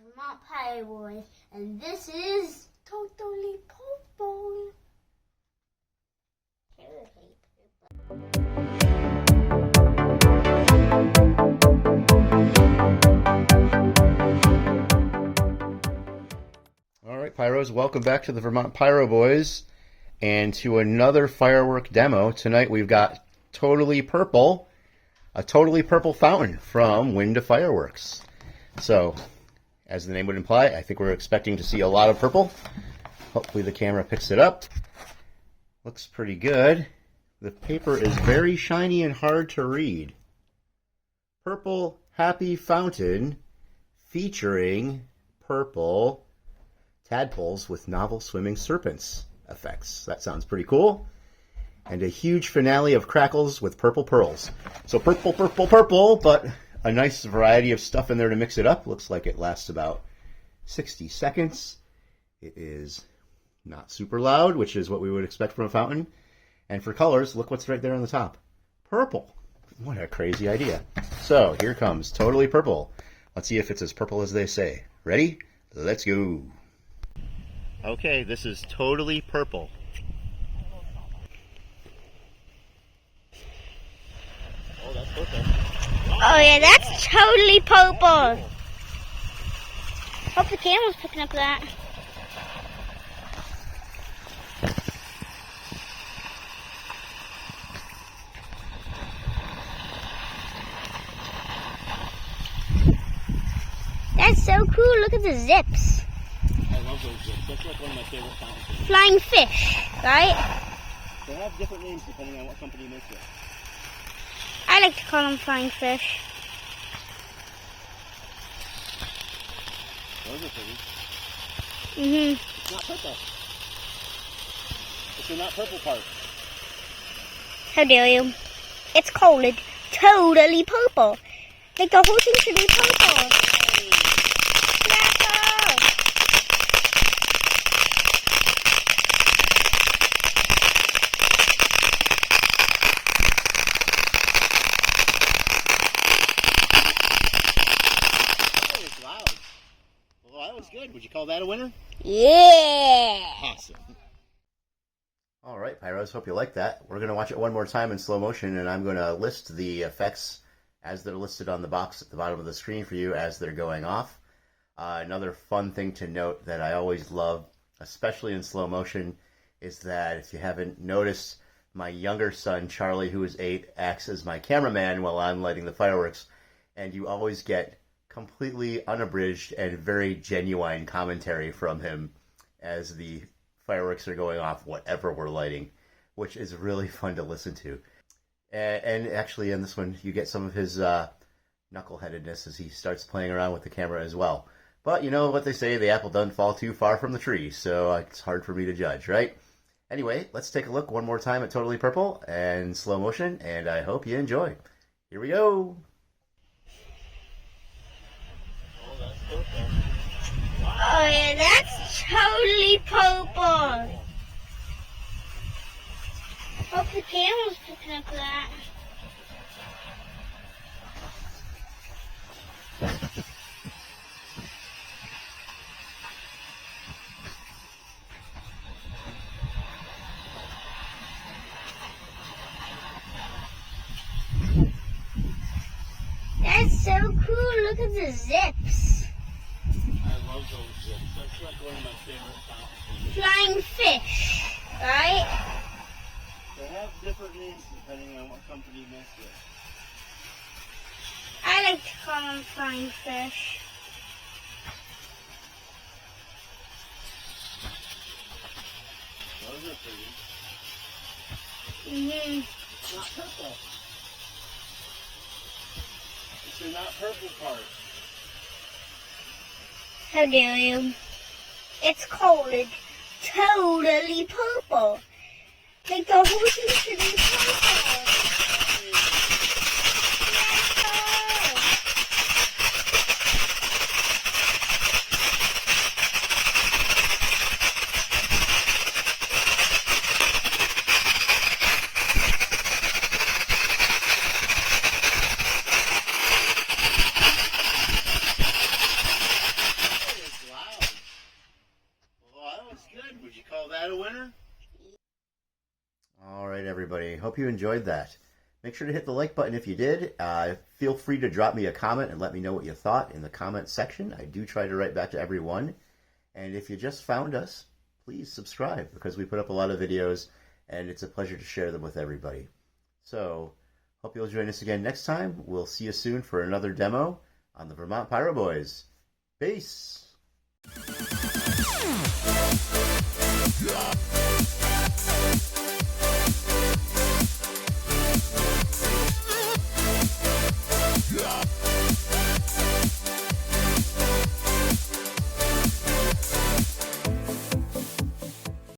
Vermont Fireworks, and this is Toadally Purple. All right, Pyros, welcome back to the Vermont Pyro Boys and to another firework demo. Tonight we've got Toadally Purple, a Toadally Purple fountain from Winda Fireworks. So, as the name would imply, I think we're expecting to see a lot of purple. Hopefully the camera picks it up. Looks pretty good. The paper is very shiny and hard to read. Purple Happy Fountain featuring purple tadpoles with novel swimming serpents effects. That sounds pretty cool. And a huge finale of crackles with purple pearls. So purple, purple, purple, but a nice variety of stuff in there to mix it up. Looks like it lasts about 60 seconds. It is not super loud, which is what we would expect from a fountain. And for colors, look what's right there on the top. Purple. What a crazy idea. So here comes Toadally Purple. Let's see if it's as purple as they say. Ready? Let's go. Okay, this is Toadally Purple. Oh, that's purple. Oh yeah, that's Toadally Purple. Hope the camera's picking up that. That's so cool. Look at the zips. I love those zips. That's like one of my favorite fountains. Flying fish, right? They have different names depending on what company makes it. I like to call them flying fish. Those are pretty. Mm-hmm. It's not purple. It's the not purple part. How dare you? It's called Toadally Purple. Like the whole thing should be purple. Good. Would you call that a winner? Yeah. Awesome. All right, Pyros, hope you like that. We're going to watch it one more time in slow motion, and I'm going to list the effects as they're listed on the box at the bottom of the screen for you as they're going off. Another fun thing to note that I always love, especially in slow motion, is that if you haven't noticed, my younger son, Charlie, who is 8, acts as my cameraman while I'm lighting the fireworks, and you always get completely unabridged and very genuine commentary from him as the fireworks are going off, whatever we're lighting, which is really fun to listen to. And actually in this one, you get some of his knuckleheadedness as he starts playing around with the camera as well. But you know what they say, the apple doesn't fall too far from the tree, so it's hard for me to judge, right? Anyway, let's take a look one more time at Toadally Purple and slow motion, and I hope you enjoy. Here we go. Oh yeah, that's Toadally Purple. Hope the camera's picking up that. That's so cool. Look at the zips. I love those zips. That's like one of my favorite fountains. Flying fish, right? They have different names depending on what company makes it. I like to call them flying fish. Those are pretty. It's not purple. It's the not purple part. How dare you? It's called Toadally Purple. Like the whole thing should be purple. everybody. Hope you enjoyed that. Make sure to hit the like button if you did. Feel free to drop me a comment and let me know what you thought in the comment section. I do try to write back to everyone. And if you just found us, please subscribe because we put up a lot of videos and it's a pleasure to share them with everybody. So, hope you'll join us again next time. We'll see you soon for another demo on the Vermont Pyro Boys. Peace!